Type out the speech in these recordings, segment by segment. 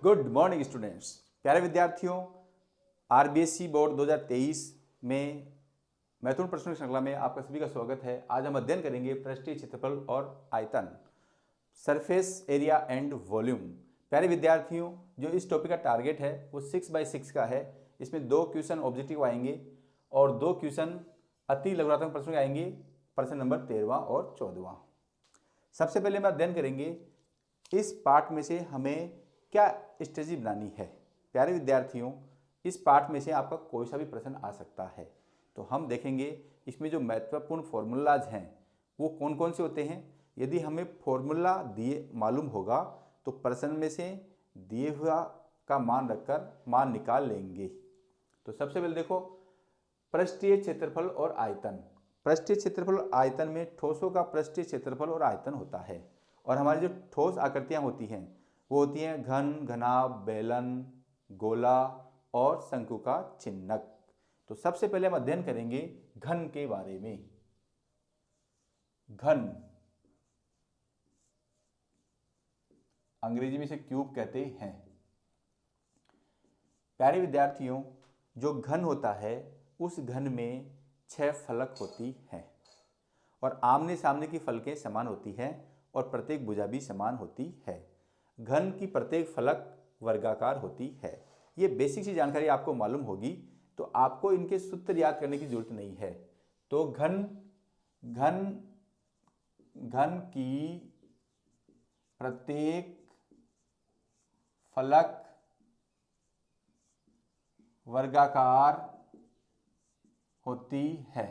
Good morning students. प्यारे विद्यार्थियों, RBSE board 2023 में महत्वपूर्ण प्रश्नों की श्रृंखला में आपका सभी का स्वागत है। आज हम अध्ययन करेंगे पृष्ठीय क्षेत्रफल और आयतन, सरफेस एरिया एंड वॉल्यूम। प्यारे विद्यार्थियों, जो इस टॉपिक का टारगेट है वो 6x6 का है। इसमें 2 क्वेश्चन ऑब्जेक्टिव आएंगे और 2 क्वेश्चन अति लघुत्तम प्रश्नों के आएंगे, प्रश्न नंबर 13वां और 14वां। सबसे पहले हम अध्ययन करेंगे इस पार्ट में से हमें क्या स्ट्रेटजी बनानी है। प्यारे विद्यार्थियों, इस पार्ट में से आपका कोई सा भी प्रश्न आ सकता है, तो हम देखेंगे इसमें जो महत्वपूर्ण फॉर्मूलाज हैं वो कौन कौन से होते हैं। यदि हमें फॉर्मूला दिए मालूम होगा तो प्रश्न में से दिए हुआ का मान रखकर मान निकाल लेंगे। तो सबसे पहले देखो, पृष्ठीय क्षेत्रफल और आयतन। पृष्ठीय क्षेत्रफल और आयतन में ठोसों का पृष्ठीय क्षेत्रफल और आयतन होता है, और हमारी जो ठोस आकृतियां होती हैं वो होती हैं घन, घनाभ, बेलन, गोला और शंकु का चिन्हक। तो सबसे पहले हम अध्ययन करेंगे घन के बारे में। घन अंग्रेजी में इसे क्यूब कहते हैं। प्यारे विद्यार्थियों, जो घन होता है उस घन में 6 फलक होती हैं और आमने सामने की फलकें समान होती हैं और प्रत्येक भुजा भी समान होती है। घन की प्रत्येक फलक वर्गाकार होती है। ये बेसिक सी जानकारी आपको मालूम होगी, तो आपको इनके सूत्र याद करने की जरूरत नहीं है। तो घन घन घन की प्रत्येक फलक वर्गाकार होती है।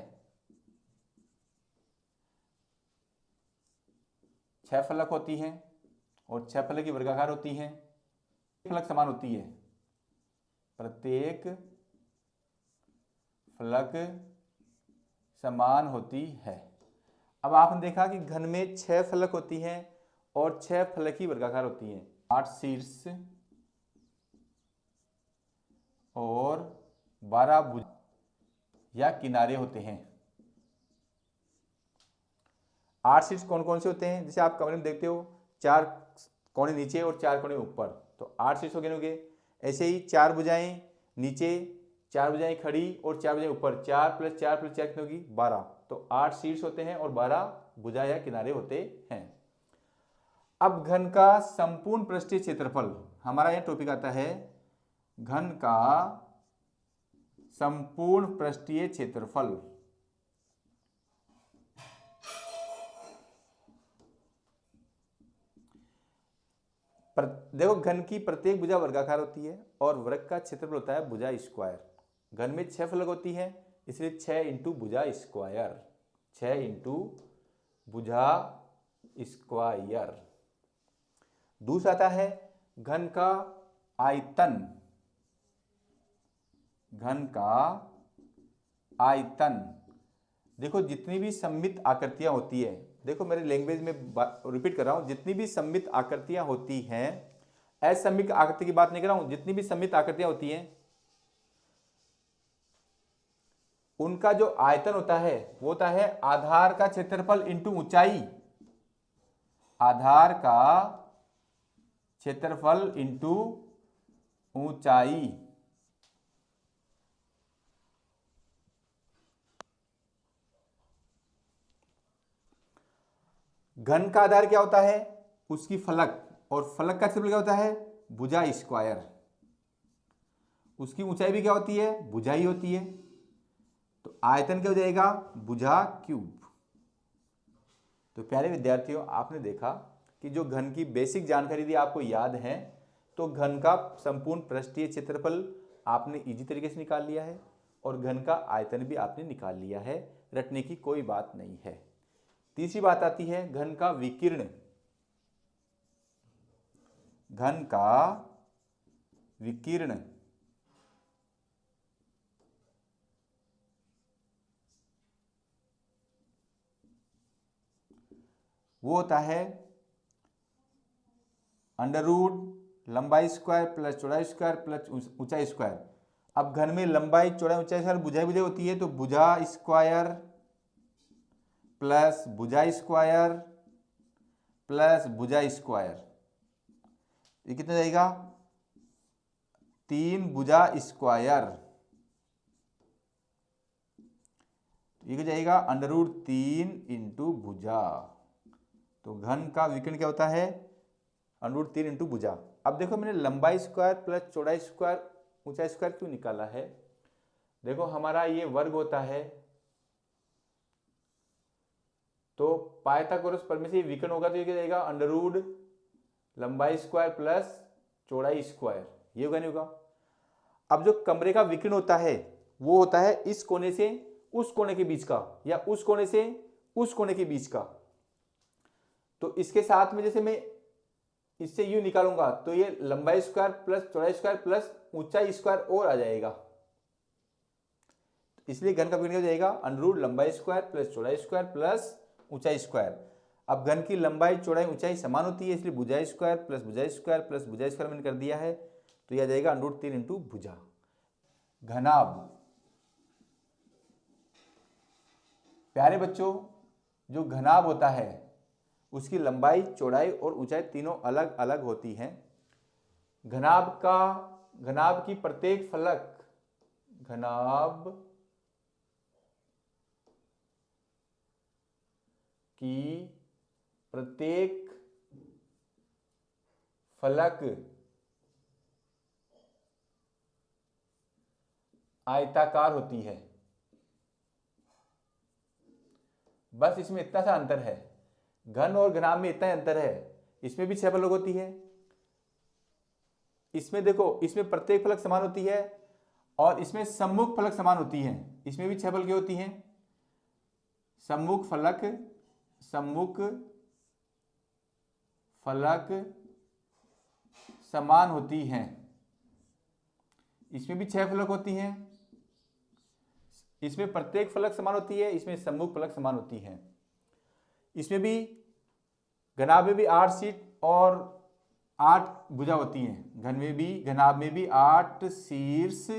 6 फलक होती हैं और 6 फलक की वर्गाकार होती हैं। फलक समान होती है, प्रत्येक फलक समान होती है। अब आपने देखा कि घन में 6 फलक होती हैं और 6 फलक की वर्गाकार होती हैं। 8 शीर्ष और 12 भुजा या किनारे होते हैं। 8 शीर्ष कौन कौन से होते हैं? जैसे आप कमरे में देखते हो, 4 कोने नीचे और 4 कोने ऊपर, तो 8 शीर्ष हो गए। ऐसे ही 4 भुजाएं नीचे, 4 भुजाएं खड़ी और 4 भुजाएं ऊपर, 4 + 4 + 4 कितनी होगी? 12। तो 8 शीर्ष होते हैं और 12 भुजा या किनारे होते हैं। अब घन का संपूर्ण पृष्ठीय क्षेत्रफल, हमारा यह टॉपिक आता है घन का संपूर्ण पृष्ठीय क्षेत्रफल। देखो, घन की प्रत्येक भुजा वर्गाकार होती है और वर्ग का क्षेत्रफल होता है भुजा स्क्वायर। घन में 6 फलक होती है, इसलिए 6 × भुजा स्क्वायर, 6 × भुजा स्क्वायर। दूसरा आता है घन का आयतन। घन का आयतन, देखो जितनी भी सममित आकृतियां होती है, देखो मेरे लैंग्वेज में रिपीट कर रहा हूं, जितनी भी सममित आकृतियां होती हैं, असममित आकृति की बात नहीं कर रहा हूं, जितनी भी सममित आकृतियां होती हैं उनका जो आयतन होता है वो होता है आधार का क्षेत्रफल इंटू ऊंचाई। आधार का क्षेत्रफल इंटू ऊंचाई। घन का आधार क्या होता है? उसकी फलक, और फलक का क्षेत्रफल क्या होता है? भुजा स्क्वायर। उसकी ऊंचाई भी क्या होती है? भुजा ही होती है। तो आयतन क्या हो जाएगा? भुजा क्यूब। तो प्यारे विद्यार्थियों, आपने देखा कि जो घन की बेसिक जानकारी यदि आपको याद है तो घन का संपूर्ण पृष्ठीय क्षेत्रफल आपने इजी तरीके से निकाल लिया है और घन का आयतन भी आपने निकाल लिया है। रटने की कोई बात नहीं है। तीसरी बात आती है घन का विकीर्ण। घन का विकीर्ण, वो होता है √ लंबाई स्क्वायर प्लस चौड़ाई स्क्वायर प्लस ऊंचाई स्क्वायर। अब घन में लंबाई, चौड़ाई, ऊंचाई स्क्वायर भुजा होती है, तो भुजा स्क्वायर प्लस भुजा स्क्वायर प्लस भुजा स्क्वायर, ये कितना जाएगा? 3 भुजा स्क्वायर, ये हो जाएगा √3 इंटू भुजा। तो घन का विकर्ण क्या होता है? √3 इंटू भुजा। अब देखो मैंने लंबाई स्क्वायर प्लस चौड़ाई स्क्वायर ऊंचाई स्क्वायर क्यों निकाला है? देखो हमारा ये वर्ग होता है, तो पाइथागोरस प्रमेय से विकर्ण होगा तो ये क्या जाएगा? अंडरवुड लंबाई स्क्वायर प्लस चौड़ाई स्क्वायर, ये होगा नहीं होगा? अब जो कमरे का विकर्ण होता है वो होता है इस कोने से उस कोने के बीच का, या उस कोने से उस कोने के बीच का। तो इसके साथ में जैसे मैं इससे यूं निकालूंगा तो ये लंबाई स्क्वायर प्लस चौड़ाई स्क्वायर प्लस ऊंचाई स्क्वायर और आ जाएगा, इसलिए घन का विकर्ण हो जाएगा अंडरवुड लंबाई स्क्वायर प्लस चौड़ाई स्क्वायर प्लस ऊंचाई स्क्वायर। अब घन की लंबाई चौड़ाई ऊंचाई समान होती है, इसलिए भुजा स्क्वायर प्लस भुजा स्क्वायर प्लस भुजा स्क्वायर मैंने कर दिया है, तो यह आ जाएगा √3 इंटू भुजा। घनाभ, प्यारे बच्चों, जो घनाभ होता है उसकी लंबाई चौड़ाई और ऊंचाई तीनों अलग अलग होती हैं। घनाभ की प्रत्येक फलक, घनाभ की प्रत्येक फलक आयताकार होती है। बस इसमें इतना सा अंतर है, घन और घनाभ में इतना अंतर है। इसमें भी 6 फलक होती है, इसमें देखो इसमें प्रत्येक फलक समान होती है, और इसमें सम्मुख फलक समान होती है। इसमें भी 6 फलकें होती हैं। सम्मुख फलक समान होती हैं। इसमें भी 6 फलक होती हैं, इसमें प्रत्येक फलक समान होती है, इसमें सम्मुख फलक समान होती है। इसमें भी घनाभ में भी 8 सीट और 8 भुजा होती हैं। घनाभ में भी 8 शीर्ष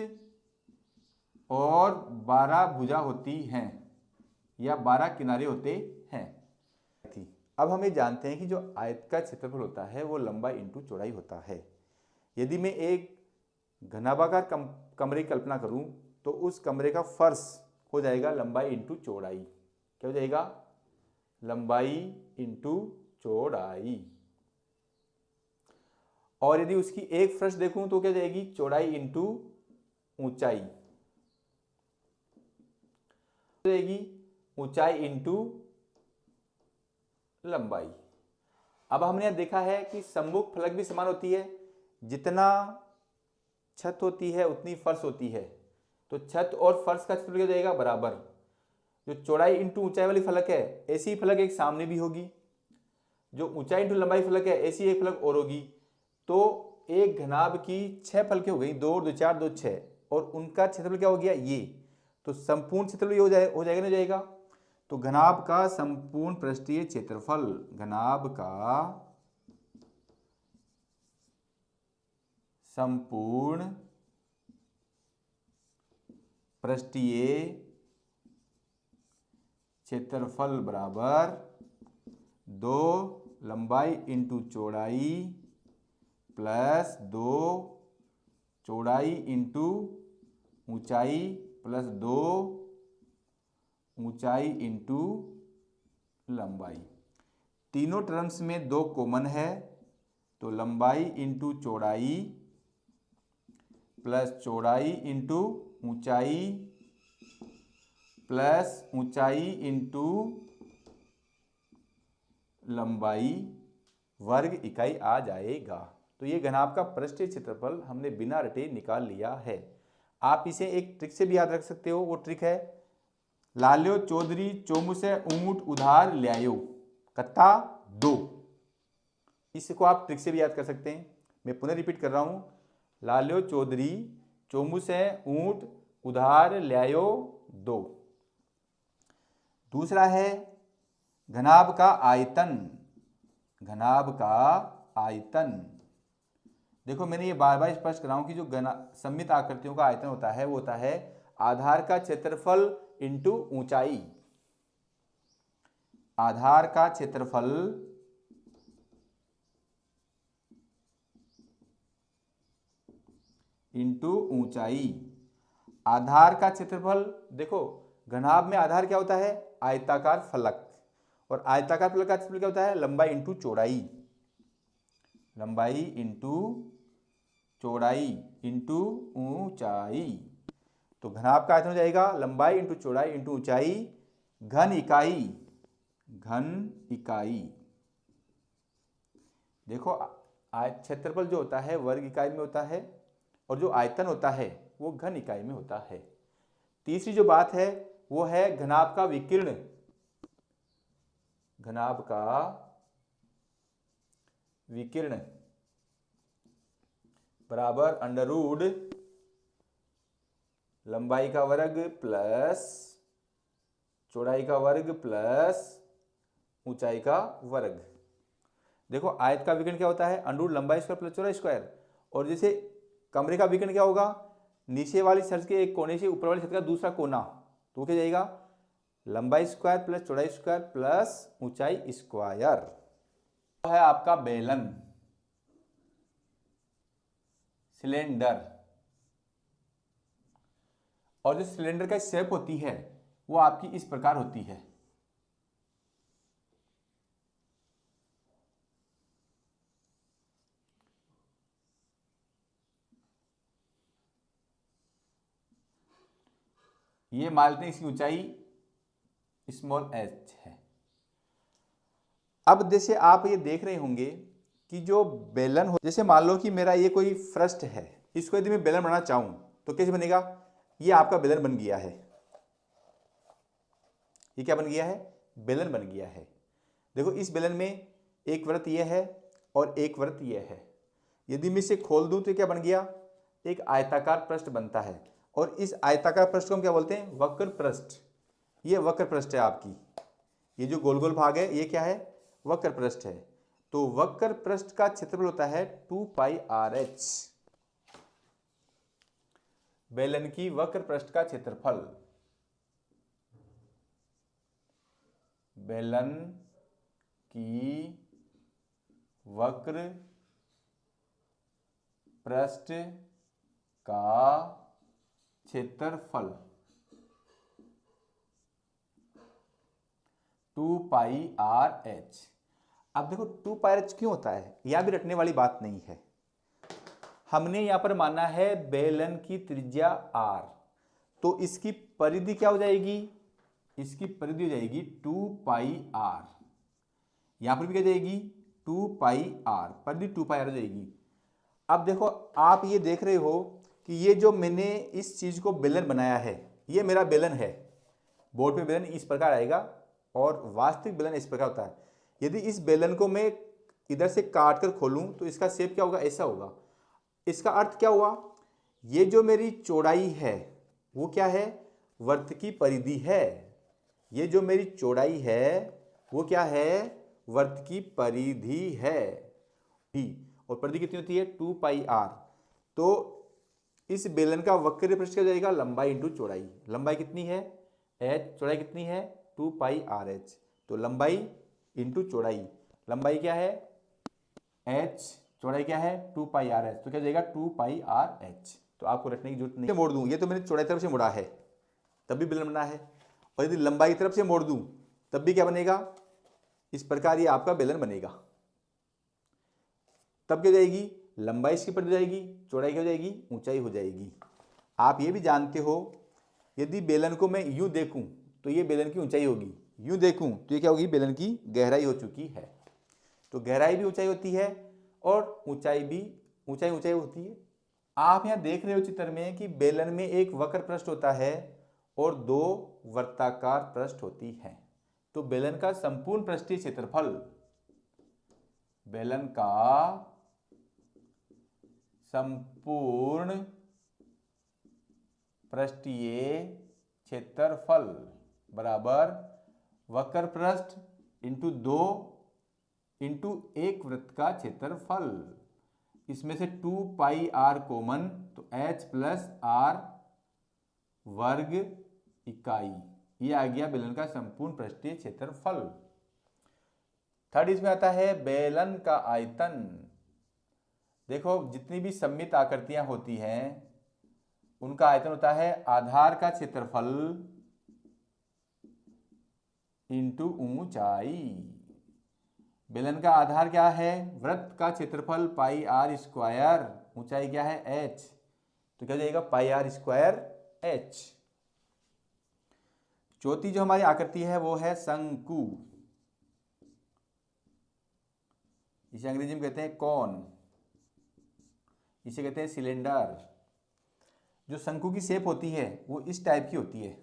और 12 भुजा होती हैं, या 12 किनारे होते हैं। अब हम ये जानते हैं कि जो आयत का क्षेत्रफल होता है वो लंबाई इंटू चौड़ाई होता है। यदि मैं एक घनाभाकार कमरे की कल्पना करूं तो उस कमरे का फर्श हो जाएगा लंबाई इंटू चौड़ाई। क्या हो जाएगा? लंबाई इंटू चौड़ाई। और यदि उसकी एक फर्श देखूं तो क्या जाएगी? चौड़ाई इंटू ऊंचाई जाएगी, ऊंचाई इंटू लंबाई। अब हमने यहां देखा है कि सम्मुख फलक भी समान होती है, जितना छत होती है उतनी फर्श होती है, तो छत और फर्श का क्षेत्रफल क्या हो जाएगा? बराबर। जो चौड़ाई इंटू ऊंचाई वाली फलक है ऐसी फलक एक सामने भी होगी, जो ऊंचाई इंटू लंबाई फलक है ऐसी एक फलक और होगी। तो एक घनाभ की 6 फलकें हो गई, 2 2 4 2 6, और उनका क्षेत्रफल क्या हो गया? ये। तो संपूर्ण क्षेत्रफल ये हो जाएगा नहीं जाएगा? तो घनाभ का संपूर्ण पृष्ठीय क्षेत्रफल, घनाभ का संपूर्ण पृष्ठीय क्षेत्रफल बराबर 2 लंबाई इंटू चौड़ाई प्लस 2 चौड़ाई इंटू ऊंचाई प्लस 2 ऊंचाई इंटू लंबाई। तीनों टर्म्स में 2 कॉमन है, तो लंबाई इंटू चौड़ाई प्लस चौड़ाई इंटू ऊंचाई प्लस ऊंचाई इंटू लंबाई वर्ग इकाई आ जाएगा। तो ये घनाभ का पृष्ठीय क्षेत्रफल हमने बिना रटे निकाल लिया है। आप इसे एक ट्रिक से भी याद रख सकते हो, वो ट्रिक है लाल्यो चौधरी चौमुसे ऊंट उधार ल्यायो कत्ता 2। इसको आप ट्रिक से भी याद कर सकते हैं। मैं पुनः रिपीट कर रहा हूं, लाल्यो चौधरी चौमुसे ऊंट उधार ल्यायो 2। दूसरा है घनाभ का आयतन, घनाभ का आयतन। देखो मैंने ये बार बार स्पष्ट कर रहा हूं कि जो सममित आकृतियों का आयतन होता है वो होता है आधार का क्षेत्रफल इंटू ऊंचाई। आधार का क्षेत्रफल इंटू ऊंचाई। आधार का क्षेत्रफल, देखो घनाभ में आधार क्या होता है, आयताकार फलक, और आयताकार फलक का क्षेत्रफल क्या होता है, लंबाई इंटू चौड़ाई। लंबाई इंटू चौड़ाई इंटू ऊंचाई। तो घनाभ का आयतन हो जाएगा लंबाई इंटू चौड़ाई इंटू ऊंचाई घन इकाई। घन इकाई, देखो क्षेत्रफल जो होता है वर्ग इकाई में होता है और जो आयतन होता है वो घन इकाई में होता है। तीसरी जो बात है वो है घनाभ का विकीर्ण। घनाभ का विकीर्ण बराबर अंडर रूट लंबाई का वर्ग प्लस चौड़ाई का वर्ग प्लस ऊंचाई का वर्ग। देखो आयत का विकर्ण क्या होता है, अंडर रूट लंबाई स्क्वायर प्लस चौड़ाई स्क्वायर। और जैसे कमरे का विकर्ण क्या होगा, नीचे वाली छत के एक कोने से ऊपर वाली छत का दूसरा कोना, तो क्या जाएगा लंबाई स्क्वायर प्लस चौड़ाई स्क्वायर प्लस ऊंचाई स्क्वायर। है आपका बेलन, सिलेंडर, और जो सिलेंडर का शेप होती है वो आपकी इस प्रकार होती है। ये मान लेते हैं इसकी ऊंचाई स्मॉल h है। अब जैसे आप ये देख रहे होंगे कि जो बेलन हो, जैसे मान लो कि मेरा ये कोई फ्रस्ट है, इसको यदि मैं बेलन बनाना चाहूं तो कैसे बनेगा, ये आपका बेलन बन गया है। ये क्या बन गया है, बेलन बन गया है। देखो इस बेलन में एक वृत्त ये है और एक वृत्त ये है। यदि मैं इसे खोल दूं तो क्या बन गया, एक आयताकार पृष्ठ बनता है। और इस आयताकार पृष्ठ को हम क्या बोलते हैं, वक्र पृष्ठ। ये वक्र पृष्ठ है आपकी, ये जो गोल गोल भाग है ये क्या है, वक्र पृष्ठ है। तो वक्र पृष्ठ का क्षेत्रफल होता है 2πRh। बेलन की वक्र पृष्ठ का क्षेत्रफल, बेलन की वक्र पृष्ठ का क्षेत्रफल 2πRh। अब देखो 2πRh क्यों होता है, यह भी रटने वाली बात नहीं है। हमने यहां पर माना है बेलन की त्रिज्या r, तो इसकी परिधि क्या हो जाएगी, इसकी परिधि हो जाएगी 2πr। यहां पर भी क्या जाएगी 2πr, परिधि 2πr हो जाएगी। अब देखो आप ये देख रहे हो कि ये जो मैंने इस चीज को बेलन बनाया है, ये मेरा बेलन है। बोर्ड पे बेलन इस प्रकार आएगा और वास्तविक बेलन इस प्रकार होता है। यदि इस बेलन को मैं इधर से काट कर खोलूं तो इसका शेप क्या होगा, ऐसा होगा। इसका अर्थ क्या हुआ, ये जो मेरी चौड़ाई है वो क्या है, वृत्त की परिधि है। ये जो मेरी चौड़ाई है वो क्या है, वृत्त की परिधि है। और परिधि कितनी होती है 2πr। तो इस बेलन का वक्र पृष्ठ क्या जाएगा, लंबाई इंटू चौड़ाई। लंबाई कितनी है h, चौड़ाई कितनी है 2πRh। तो लंबाई इंटू चौड़ाई, लंबाई क्या है h, चौड़ाई क्या है 2πRh, तो क्या जाएगा 2πRh। तो आपको रटने की जरूरत नहीं है। मोड़ दूं, ये तो मैंने चौड़ाई तरफ से मुड़ा है तब भी बेलन बना है, और यदि लंबाई की तरफ से मोड़ दूं तब भी क्या बनेगा, इस प्रकार ये आपका बेलन बनेगा। तब क्या जाएगी, लंबाई इसकी परिधि हो जाएगी, चौड़ाई क्या हो जाएगी, ऊंचाई हो जाएगी। आप ये भी जानते हो यदि बेलन को मैं यूं देखूं तो ये बेलन की ऊंचाई होगी, यूं देखूं तो ये क्या होगी, बेलन की गहराई हो चुकी है। तो गहराई भी ऊंचाई होती है और ऊंचाई भी ऊंचाई होती है। आप यहां देख रहे हो चित्र में कि बेलन में एक वक्र पृष्ठ होता है और दो वृत्ताकार पृष्ठ होती है। तो बेलन का संपूर्ण पृष्ठीय क्षेत्रफल, बेलन का संपूर्ण पृष्ठीय क्षेत्रफल बराबर वक्र पृष्ठ इंटू 2 इंटू एक वृत्त का क्षेत्रफल। इसमें से 2πr कॉमन, तो h प्लस r वर्ग इकाई, ये आ गया बेलन का संपूर्ण पृष्ठीय क्षेत्रफल। थर्ड इसमें आता है बेलन का आयतन। देखो जितनी भी सममित आकृतियां होती हैं उनका आयतन होता है आधार का क्षेत्रफल इंटू ऊंचाई। बेलन का आधार क्या है? वृत्त का क्षेत्रफल पाई आर स्क्वायर, ऊंचाई क्या है? एच, तो क्या हो जाएगा? पाई आर स्क्वायर एच। चौथी जो हमारी आकृति है वो है शंकु, इसे अंग्रेजी में कहते हैं कॉन, इसे कहते हैं सिलेंडर। जो शंकु की शेप होती है वो इस टाइप की होती है।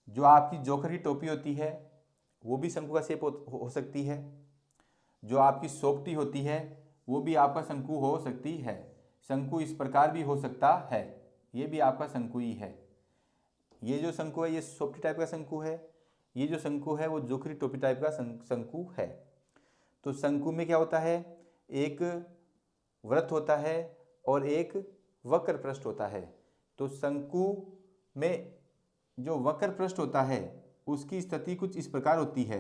जो आपकी जोकर की टोपी होती है वो भी शंकु का शेप हो सकती है। जो आपकी सोपटी होती है वो भी आपका शंकु हो सकती है। शंकु इस प्रकार भी हो सकता है, ये भी आपका शंकु ही है। ये जो शंकु है ये सोपटी टाइप का शंकु है, ये जो शंकु है वो जोखरी टोपी टाइप का शंकु है। तो शंकु में क्या होता है? एक वृत्त होता है और एक वक्र पृष्ठ होता है। तो शंकु में जो वक्र पृष्ठ होता है उसकी स्थिति कुछ इस प्रकार होती है।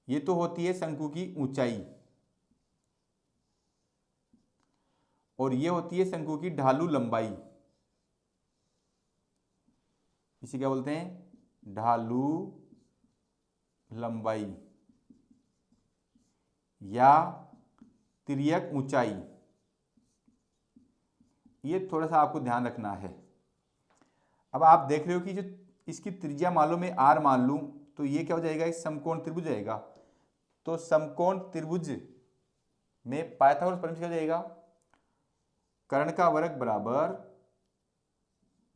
ये तो होती है शंकु की ऊंचाई, और ये होती है शंकु की ढालू लंबाई। इसे क्या बोलते हैं? ढालू लंबाई या तिर्यक ऊंचाई। ये थोड़ा सा आपको ध्यान रखना है। अब आप देख रहे हो कि जो इसकी त्रिज्या मान लो मैं आर मान लूं तो ये क्या हो जाएगा? एक समकोण त्रिभुज जाएगा। तो समकोण त्रिभुज में पाइथागोरस प्रमेय क्या हो जाएगा? कर्ण का वर्ग बराबर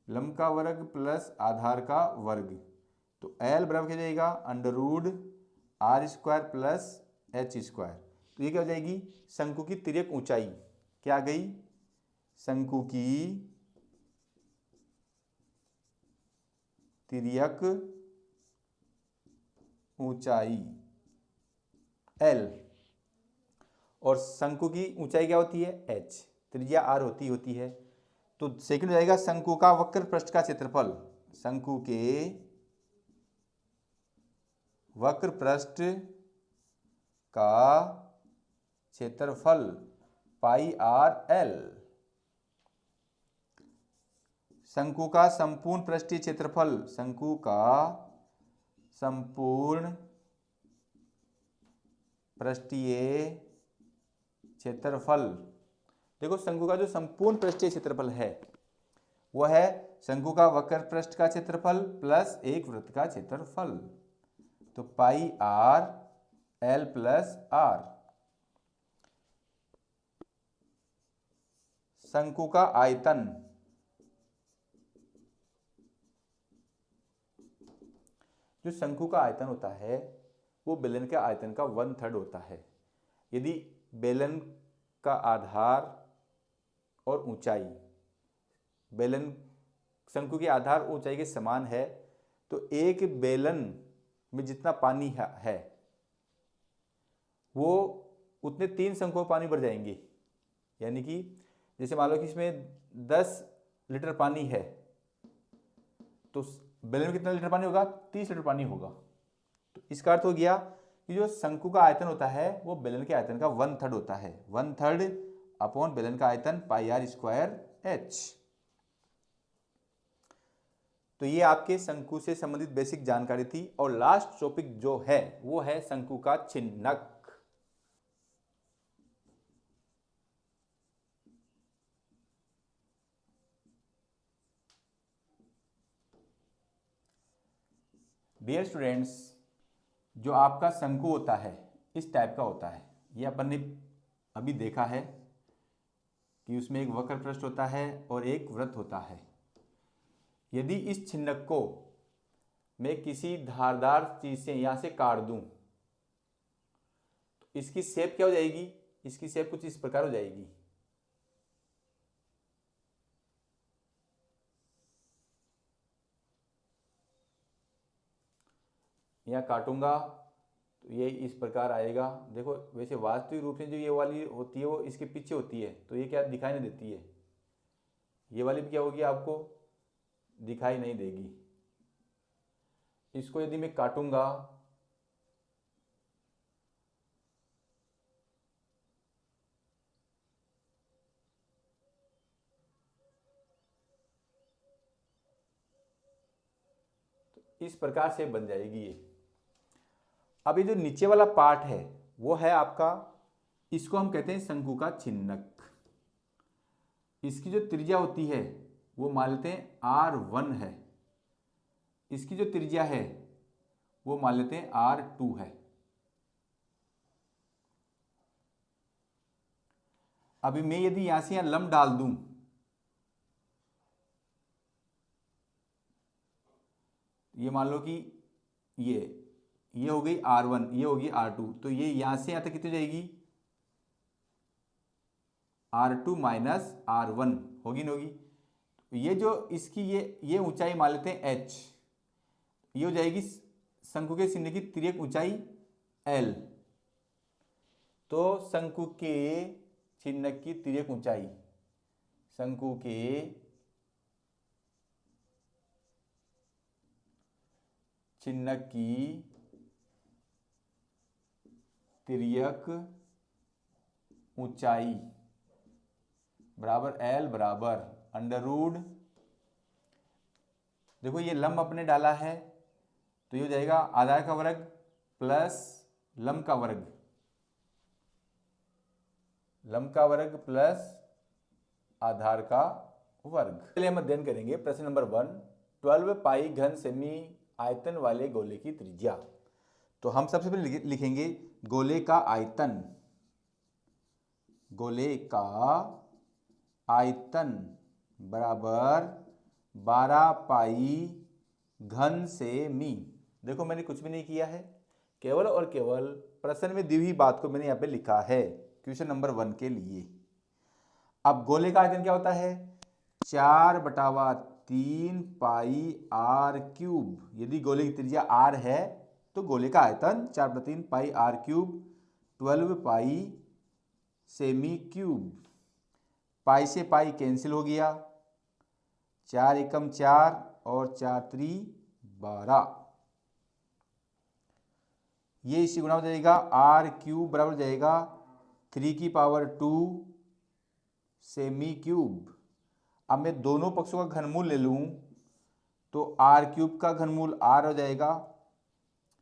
लंब का वर्ग प्लस आधार का वर्ग। तो एल बराबर क्या हो जाएगा? Under root R square plus H square. तो ये क्या हो जाएगी? शंकु की तिर्यक ऊंचाई क्या आ गई? शंकु की तिर्यक ऊंचाई L, और शंकु की ऊंचाई क्या होती है? H, त्रिज्या R होती है। तो सेकंड हो जाएगा शंकु का वक्र पृष्ठ का क्षेत्रफल। शंकु के वक्र पृष्ठ का क्षेत्रफल पाई आर एल। शंकु का संपूर्ण पृष्ठीय क्षेत्रफल, शंकु का संपूर्ण पृष्ठीय क्षेत्रफल। देखो शंकु का जो संपूर्ण पृष्ठीय क्षेत्रफल है वो है शंकु का वक्र पृष्ठ का क्षेत्रफल प्लस एक वृत्त का क्षेत्रफल। तो पाई आर एल प्लस आर। शंकु का आयतन, जो शंकु का आयतन होता है वो बेलन के आयतन का 1/3 होता है। यदि बेलन का आधार और ऊंचाई बेलन शंकु के आधार ऊंचाई के समान है तो एक बेलन में जितना पानी है वो उतने 3 शंकुओं में पानी भर जाएंगे। यानी कि जैसे मान लो कि इसमें 10 लीटर पानी है तो बेलन में कितना लीटर पानी होगा? 30 लीटर पानी होगा। तो इसका अर्थ हो गया कि जो शंकु का आयतन होता है वो बेलन के आयतन का 1/3 होता है। 1/3 अपॉन बेलन का आयतन पाई आर स्क्वायर एच। तो ये आपके शंकु से संबंधित बेसिक जानकारी थी। और लास्ट टॉपिक जो है वो है शंकु का छिन्नक। डियर स्टूडेंट्स, जो आपका शंकु होता है इस टाइप का होता है। ये अपन ने अभी देखा है कि उसमें एक वक्र पृष्ठ होता है और एक वृत्त होता है। यदि इस छिन्नक को मैं किसी धारदार चीज से यहां से काट दूं तो इसकी शेप क्या हो जाएगी? इसकी शेप कुछ इस प्रकार हो जाएगी। यहाँ काटूंगा तो ये इस प्रकार आएगा। देखो वैसे वास्तविक रूप से जो ये वाली होती है वो इसके पीछे होती है तो ये क्या दिखाई नहीं देती है। ये वाली भी क्या होगी? आपको दिखाई नहीं देगी। इसको यदि मैं काटूंगा तो इस प्रकार से बन जाएगी ये। अब ये जो नीचे वाला पार्ट है वो है आपका, इसको हम कहते हैं शंकु का छिन्नक। इसकी जो त्रिज्या होती है वो मान लेते हैं R1 है, इसकी जो त्रिज्या है वो मान लेते हैं R2 है। अभी मैं यदि यहां से यहां लंब डाल दूं, ये मान लो कि ये हो गई R1, ये होगी R2, तो ये यहां से यहां तक कितनी जाएगी, R2 माइनस R1 होगी ना होगी। ये जो इसकी ये ऊंचाई मान लेते हैं H, ये हो जाएगी शंकु के चिन्ह की तिर्यक ऊंचाई L। तो शंकु के चिन्ह की तिर्यक ऊंचाई, शंकु के चिन्ह की तिर्यक ऊंचाई बराबर L बराबर अंडर रूट, देखो ये लंब अपने डाला है तो ये हो जाएगा आधार का वर्ग प्लस लंब का वर्ग, लंब का वर्ग प्लस आधार का वर्ग। चलिए हम अध्ययन करेंगे प्रश्न नंबर 1, 12 पाई घन सेमी आयतन वाले गोले की त्रिज्या। तो हम सबसे पहले लिखेंगे गोले का आयतन, गोले का आयतन बराबर 12 पाई घन सेमी। देखो मैंने कुछ भी नहीं किया है, केवल और केवल प्रश्न में दी हुई बात को मैंने यहाँ पे लिखा है क्वेश्चन नंबर 1 के लिए। अब गोले का आयतन क्या होता है, 4/3 पाई R क्यूब। यदि गोले की त्रिज्या R है तो गोले का आयतन 4/3 पाई R क्यूब 12 पाई सेमी क्यूब। पाई से पाई कैंसिल हो गया, 4 एकम 4 और 4 3 12। ये इसी गुणा हो जाएगा, R क्यूब बराबर हो जाएगा 3 की पावर 2 सेमी क्यूब। अब मैं दोनों पक्षों का घनमूल ले लूं तो R क्यूब का घनमूल R हो जाएगा,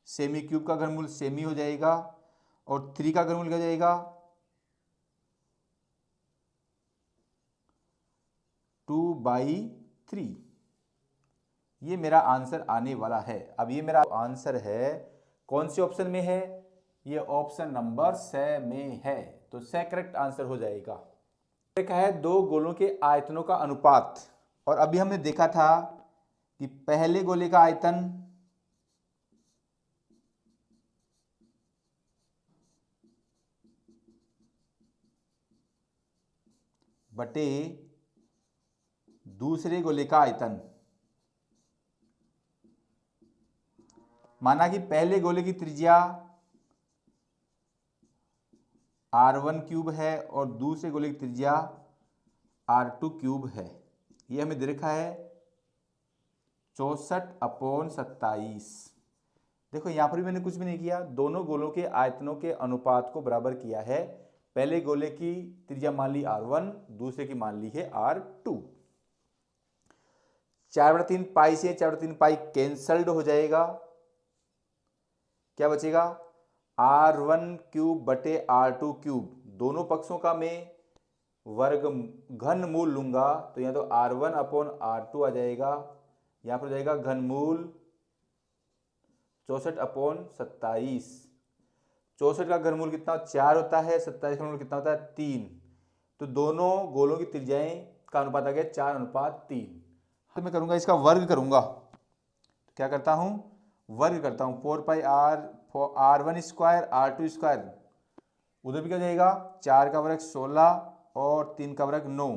सेमी क्यूब का घनमूल सेमी हो जाएगा और 3 का घनमूल क्या हो जाएगा 2/3। ये मेरा आंसर आने वाला है। अब ये मेरा आंसर है, कौन से ऑप्शन में है, ये ऑप्शन नंबर 6 में है, तो 6 करेक्ट आंसर हो जाएगा। देखा है दो गोलों के आयतनों का अनुपात, और अभी हमने देखा था कि पहले गोले का आयतन बटे दूसरे गोले का आयतन। माना कि पहले गोले की त्रिज्या R1 क्यूब है और दूसरे गोले की त्रिज्या R2 क्यूब है। ये हमें दे रखा है 64/27। देखो यहां पर भी मैंने कुछ भी नहीं किया, दोनों गोलों के आयतनों के अनुपात को बराबर किया है। पहले गोले की त्रिज्या मान ली R1, दूसरे की मान ली है R2। 4/3 पाई से 4/3 पाई कैंसल्ड हो जाएगा, क्या बचेगा R1 क्यूब बटे R2 क्यूब। दोनों पक्षों का मैं वर्ग घन मूल लूंगा तो यहां तो R1/R2 आ जाएगा, यहां पर जाएगा घनमूल 64/27। 64 का घनमूल कितना 4 होता है, 27 का घनमूल कितना होता है 3। तो दोनों गोलों की त्रिज्याएं का अनुपात आ गया 4/3। तो मैं करूंगा इसका वर्ग करूंगा, तो क्या करता हूं वर्ग करता हूं, 4 पाई R1 स्क्वायर R2 स्क्वायर, उधर भी क्या जाएगा 4 का वर्ग 16 और 3 का वर्ग 9।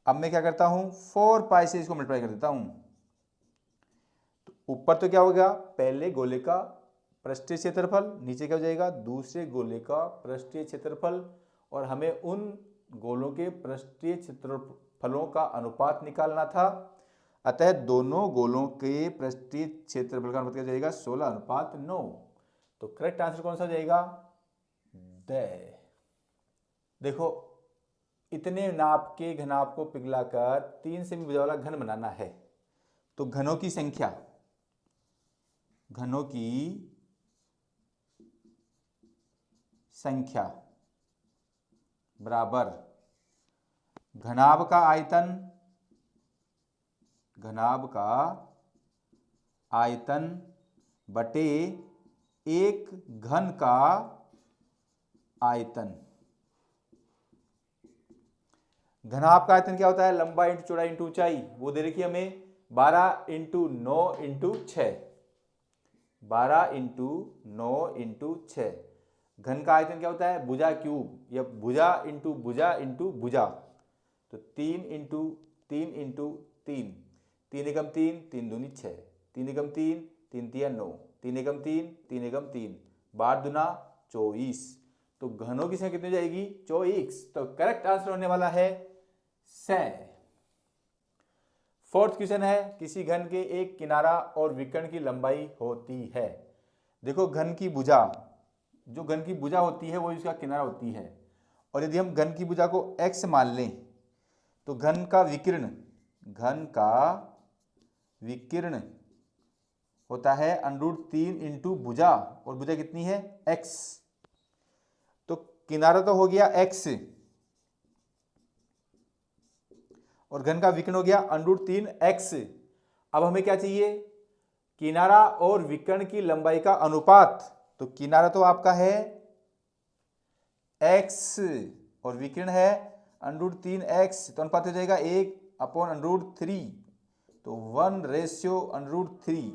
अब मैं क्या करता हूं 4 पाई से इसको मल्टीप्लाई कर देता हूं, तो ऊपर तो क्या होगा पहले गोले का पृष्ठीय क्षेत्रफल, नीचे क्या हो जाएगा दूसरे गोले का पृष्ठीय क्षेत्रफल, और हमें उन गोलों के पृष्ठीय क्षेत्रफलों का अनुपात निकालना था। अतः दोनों गोलों के पृष्ठीय क्षेत्रफल का अनुपात क्या जाएगा? 16:9। तो करेक्ट आंसर कौन सा हो जाएगा? देखो, इतने नाप के घनाभ को पिघलाकर 3 सेमी भुजा वाला घन बनाना है, तो घनों की संख्या बराबर घनाभ का आयतन बटे एक घन का आयतन। घनाभ का आयतन क्या होता है? लंबाई इंटू चौड़ाई इंटू ऊंचाई। वो दे रखी हमें 12 इंटू 9 इंटू 6, 12 इंटू 9 इंटू 6। घन का आयतन क्या होता है? भुजा क्यूब, या भुजा इंटू भुजा इंटू भुजा। तो 3 इंटू 3 इंटू 3, 3 एकम 3, 3 दूनी 6, 3 एकम 3, 3 तिया 9, 3 एकम 3, 3 एकम 3, 12 दुना 24। तो घनों की संख्या कितनी हो जाएगी? 24। तो करेक्ट आंसर होने वाला है 6। फोर्थ क्वेश्चन है, किसी घन के एक किनारा और विकर्ण की लंबाई होती है। देखो, घन की भुजा, जो घन की भुजा होती है वो इसका किनारा होती है, और यदि हम घन की भुजा को x मान लें तो घन का विकिर्ण होता है √3 इंटू भुजा, और भुजा कितनी है? x। तो किनारा तो हो गया x, और घन का विकर्ण हो गया √3x। अब हमें क्या चाहिए? किनारा और विकर्ण की लंबाई का अनुपात। तो किनारा तो आपका है x और विकर्ण है √3x, तो अनुपात हो जाएगा 1/√3। तो 1/√3।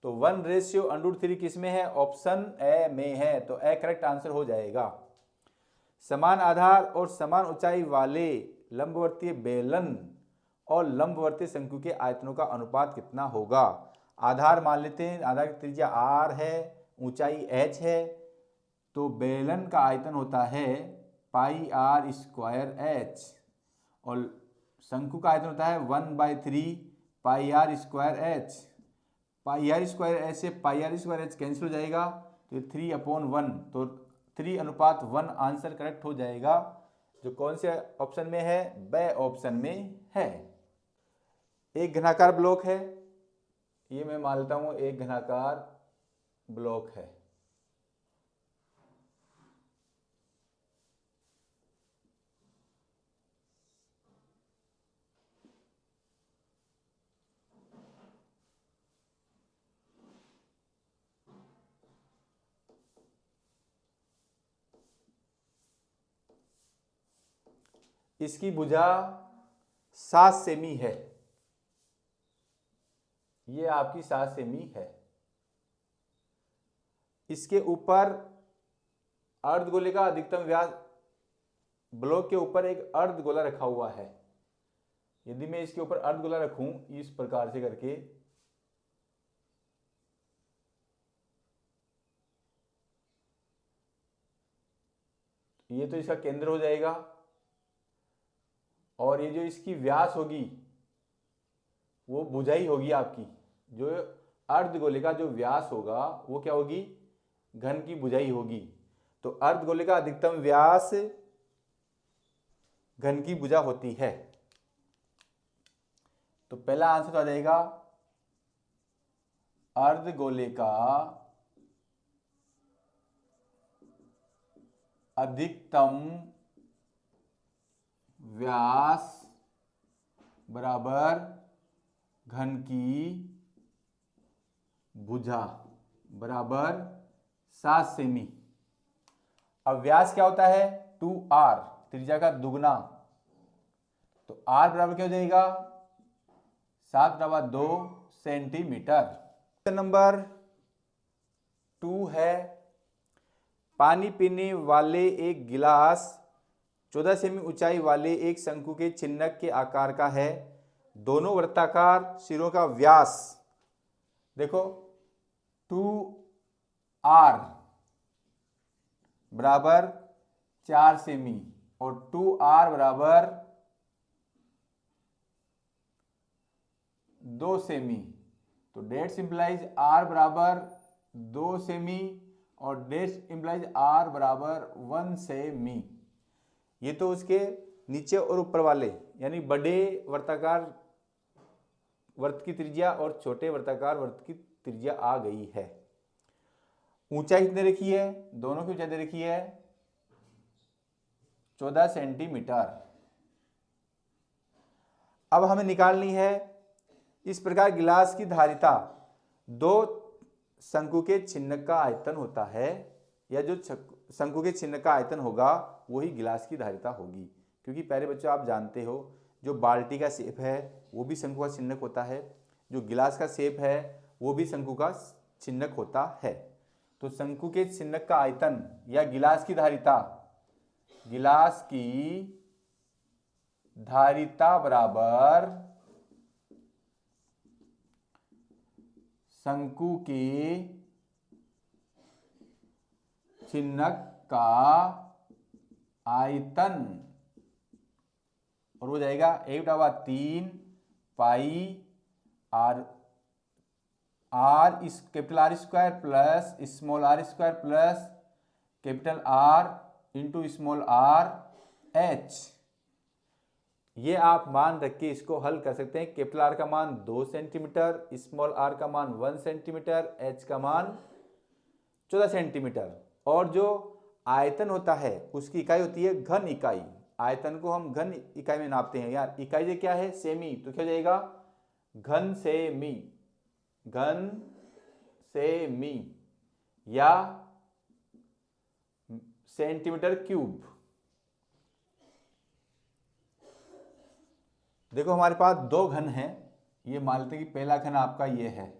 तो 1/√3 किस में है? ऑप्शन ए में है, तो ए करेक्ट आंसर हो जाएगा। समान आधार और समान ऊंचाई वाले लंबवर्तीय बेलन और लंबवर्तीय शंकु के आयतनों का अनुपात कितना होगा? आधार मान लेते हैं, आधार की त्रिज्या r है, ऊंचाई h है, तो बेलन का आयतन होता है πr²h, और शंकु का आयतन होता है 1/3 πr²h। πr²h से πr²h कैंसिल हो जाएगा, तो 3/1, तो 3:1 आंसर करेक्ट हो जाएगा, जो कौन से ऑप्शन में है? ब ऑप्शन में है। एक घनाकार ब्लॉक है, ये मैं मान लेता हूं एक घनाकार ब्लॉक है। इसकी भुजा 7 सेमी है, ये आपकी 7 सेमी है। इसके ऊपर अर्धगोले का अधिकतम व्यास, ब्लॉक के ऊपर एक अर्धगोला रखा हुआ है। यदि मैं इसके ऊपर अर्धगोला रखूं इस प्रकार से करके, ये तो इसका केंद्र हो जाएगा, और ये जो इसकी व्यास होगी वो भुजा ही होगी आपकी। जो अर्धगोले का जो व्यास होगा वो क्या होगी? घन की भुजा ही होगी। तो अर्धगोले का अधिकतम व्यास घन की भुजा होती है। तो पहला आंसर आ जाएगा अर्धगोले का अधिकतम व्यास बराबर घन की भुजा बराबर 7 सेमी। अब व्यास क्या होता है? 2r, त्रिज्या का दुगना, तो r बराबर क्या हो जाएगा? 7/2 सेंटीमीटर। क्वेश्चन नंबर 2 है, पानी पीने वाले एक गिलास 14 सेमी ऊंचाई वाले एक शंकु के चिन्हक के आकार का है। दोनों वृत्ताकार सिरों का व्यास, देखो 2r बराबर 4 सेमी और 2r बराबर 2 सेमी, तो डेट्स इंप्लाइज आर बराबर 2 सेमी और डेट्स इंप्लाइज आर बराबर 1 सेमी। ये तो उसके नीचे और ऊपर वाले यानी बड़े वर्ताकार वर्त की त्रिज्या और छोटे वर्ताकार वर्त की त्रिज्या आ गई है। ऊंचाई कितने रखी है, दोनों की ऊंचाई दे रखी है 14 सेंटीमीटर। अब हमें निकालनी है इस प्रकार गिलास की धारिता, दो शंकु के छिन्नक का आयतन होता है, या जो शंकु के छिन्नक का आयतन होगा वही गिलास की धारिता होगी। क्योंकि पहले बच्चों आप जानते हो जो बाल्टी का शेप है वो भी शंकु का छिन्नक होता है, जो गिलास का शेप है वो भी शंकु का छिन्नक होता है। तो शंकु के छिन्नक का आयतन या गिलास की धारिता, गिलास की धारिता बराबर शंकु के छिन्नक का आयतन, और हो जाएगा 1/3 pi R, capital R square plus small R square plus capital R into small R H. ये आप मान रख के इसको हल कर सकते हैं। कैपिटल आर का मान 2 सेंटीमीटर, स्मॉल आर का मान 1 सेंटीमीटर, एच का मान 14 सेंटीमीटर। और जो आयतन होता है उसकी इकाई होती है घन इकाई। आयतन को हम घन इकाई में नापते हैं यार। इकाई ये क्या है, सेमी, तो क्या हो जाएगा घन सेमी, घन सेमी या सेंटीमीटर क्यूब। देखो हमारे पास 2 घन हैं, ये मान लेते हैं कि पहला घन आपका ये है,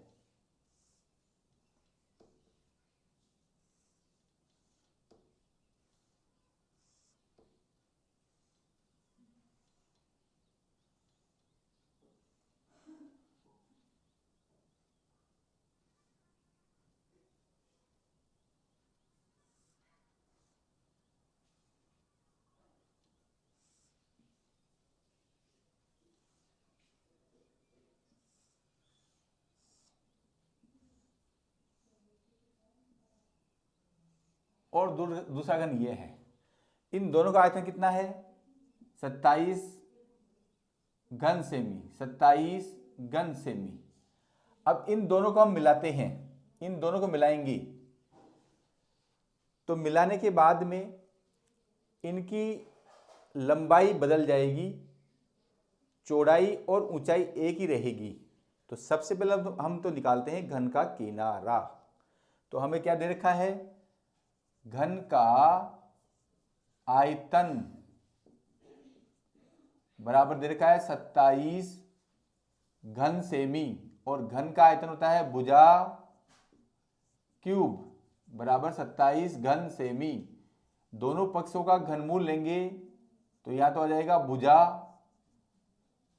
और दूसरा घन ये है। इन दोनों का आयतन कितना है 27 घन सेमी, 27 घन सेमी। अब इन दोनों को हम मिलाते हैं, इन दोनों को मिलाएंगे तो मिलाने के बाद में इनकी लंबाई बदल जाएगी, चौड़ाई और ऊंचाई एक ही रहेगी। तो सबसे पहले हम तो निकालते हैं घन का किनारा। तो हमें क्या दे रखा है, घन का आयतन बराबर दे रखा है 27 घन सेमी, और घन का आयतन होता है भुजा क्यूब बराबर 27 घन सेमी। दोनों पक्षों का घनमूल लेंगे तो या तो आ जाएगा भुजा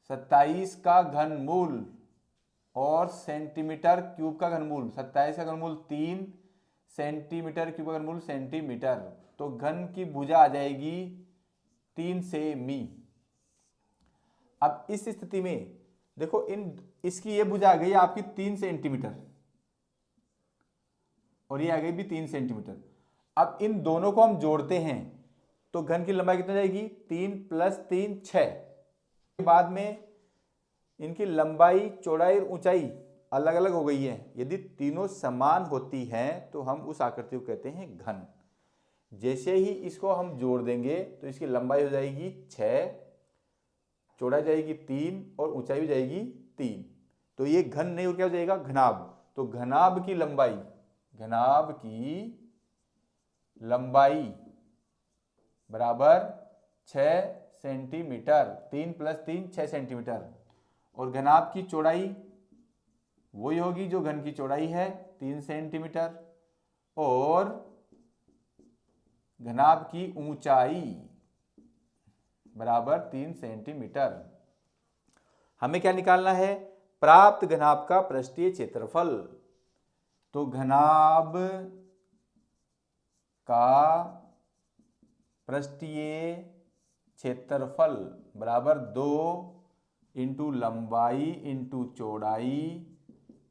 27 का घनमूल और सेंटीमीटर क्यूब का घनमूल, 27 का घनमूल 3, सेंटीमीटर क्यूब का घनमूल सेंटीमीटर। तो घन की भुजा आ जाएगी 3 सेमी। अब इस स्थिति में देखो इसकी ये भुजा आ गई आपकी 3 सेंटीमीटर और ये आ गई भी 3 सेंटीमीटर। अब इन दोनों को हम जोड़ते हैं तो घन की लंबाई कितनी जाएगी 3 + 3 6। के बाद में इनकी लंबाई चौड़ाई और ऊंचाई अलग अलग हो गई है। यदि तीनों समान होती हैं तो हम उस आकृति को कहते हैं घन। जैसे ही इसको हम जोड़ देंगे तो इसकी लंबाई हो जाएगी 6, चौड़ाई जाएगी 3 और ऊंचाई भी जाएगी 3। तो ये घन नहीं और क्या हो जाएगा घनाभ। तो घनाभ की लंबाई, घनाभ की लंबाई बराबर 6 सेंटीमीटर, 3 + 3 6 सेंटीमीटर। और घनाभ की चौड़ाई वही होगी जो घन की चौड़ाई है 3 सेंटीमीटर, और घनाभ की ऊंचाई बराबर 3 सेंटीमीटर। हमें क्या निकालना है, प्राप्त घनाभ का पृष्ठीय क्षेत्रफल। तो घनाभ का पृष्ठीय क्षेत्रफल बराबर 2 इंटू लंबाई इंटू चौड़ाई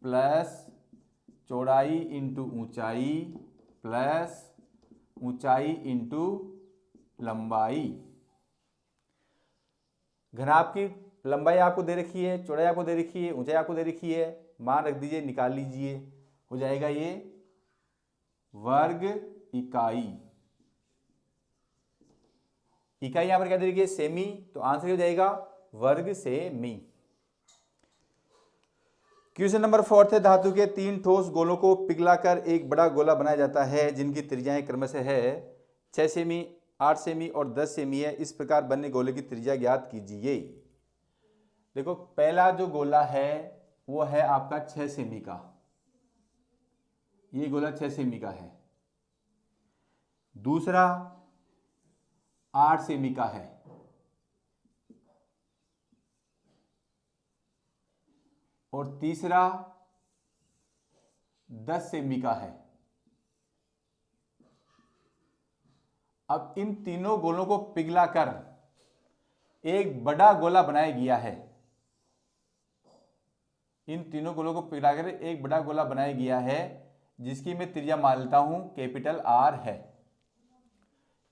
प्लस चौड़ाई इंटू ऊंचाई प्लस ऊंचाई इंटू लंबाई। घनाभ की लंबाई आपको दे रखी है, चौड़ाई आपको दे रखी है, ऊंचाई आपको दे रखी है, मान रख दीजिए, निकाल लीजिए, हो जाएगा ये वर्ग इकाई। इकाई यहां पर क्या दे रखी है? सेमी, तो आंसर हो जाएगा वर्ग सेमी। क्वेश्चन नंबर 4 है, धातु के 3 ठोस गोलों को पिघलाकर एक बड़ा गोला बनाया जाता है जिनकी त्रिज्याएं क्रमशः है 6 सेमी, 8 सेमी और 10 सेमी है। इस प्रकार बने गोले की त्रिज्या ज्ञात कीजिए। देखो, पहला जो गोला है वो है आपका 6 सेमी का, ये गोला 6 सेमी का है। दूसरा 8 सेमी का है, और तीसरा 10 सेमी का है। अब इन तीनों गोलों को पिघलाकर एक बड़ा गोला बनाया गया है। इन तीनों गोलों को पिघलाकर एक बड़ा गोला बनाया गया है जिसकी मैं त्रिज्या मान लेता हूं कैपिटल आर है।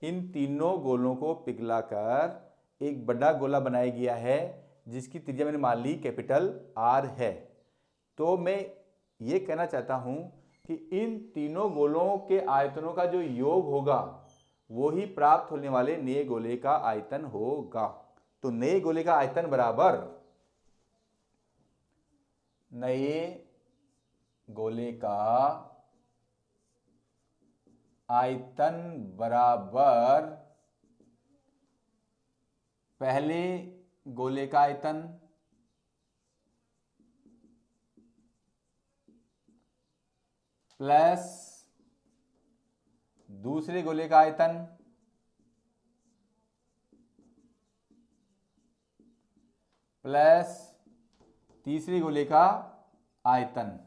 इन तीनों गोलों को पिघलाकर एक बड़ा गोला बनाया गया है जिसकी त्रिज्या मैंने मान ली कैपिटल आर है। तो मैं ये कहना चाहता हूं कि इन तीनों गोलों के आयतनों का जो योग होगा वो ही प्राप्त होने वाले नए गोले का आयतन होगा। तो नए गोले का आयतन बराबर नए गोले का आयतन बराबर पहले गोले का आयतन प्लस दूसरे गोले का आयतन प्लस तीसरे गोले का आयतन।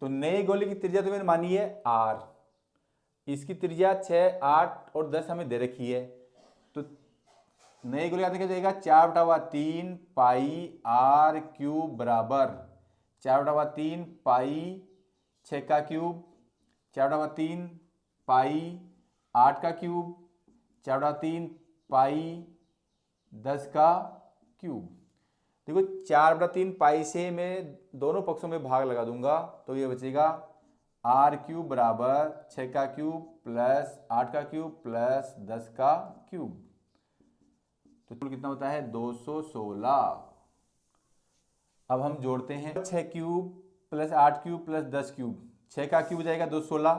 तो नए गोले की त्रिज्या तो मैंने मानी है r, इसकी त्रिज्या 6, 8 और 10 हमें दे रखी है। तो नए गोले का क्या जाएगा 4/3 पाई r क्यूब बराबर 4/3 पाई 6 का क्यूब, 4/3 पाई 8 का क्यूब, 4/3 पाई 10 का क्यूब। देखो 4/3 पाई से मैं दोनों पक्षों में भाग लगा दूंगा तो ये बचेगा r क्यूब बराबर 6 का क्यूब प्लस 8 का क्यूब प्लस 10 का क्यूब। तो कुल कितना होता है 216। अब हम जोड़ते हैं 6 cube plus 8 cube plus 10 cube. 6 का क्यूब हो जाएगा 216,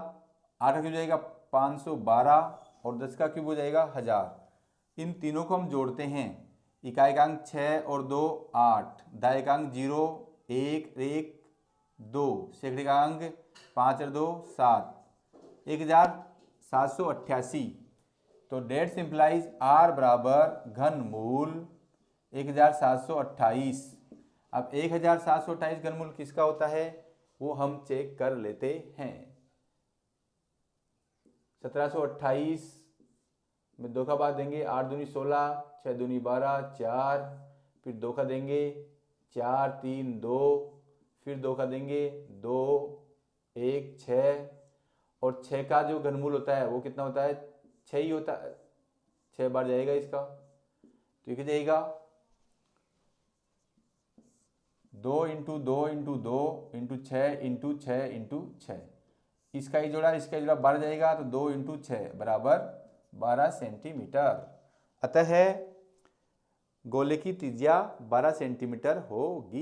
8 का क्यूब हो जाएगा 512 और 10 का क्यूब हो जाएगा 1000। इन तीनों को हम जोड़ते हैं। इकाएकांक 6 और 2 8, दाएकांक 0 1 1 2, सैकड़िकांक 5 और 2 7, 1788। तो डेट सिंप्लाइज r बराबर घनमूल 1728। अब 1728 घनमूल किसका होता है वो हम चेक कर लेते हैं। 1728 में 2 का बाद देंगे, 8 दूनी 16, 6 दूनी 12, 4, फिर 2 का देंगे 4 3 2, फिर 2 का देंगे 2 1 6, और 6 का जो घनमूल होता है वो कितना होता है 6 ही होता है, 6 बार जाएगा इसका। तो ये क्या जाएगा 2 × 2 × 2 × 6 × 6 × 6। इसका ही जोड़ा 12 जाएगा तो 2 × 6 बराबर 12 सेंटीमीटर। अतः गोले की त्रिज्या 12 सेंटीमीटर होगी।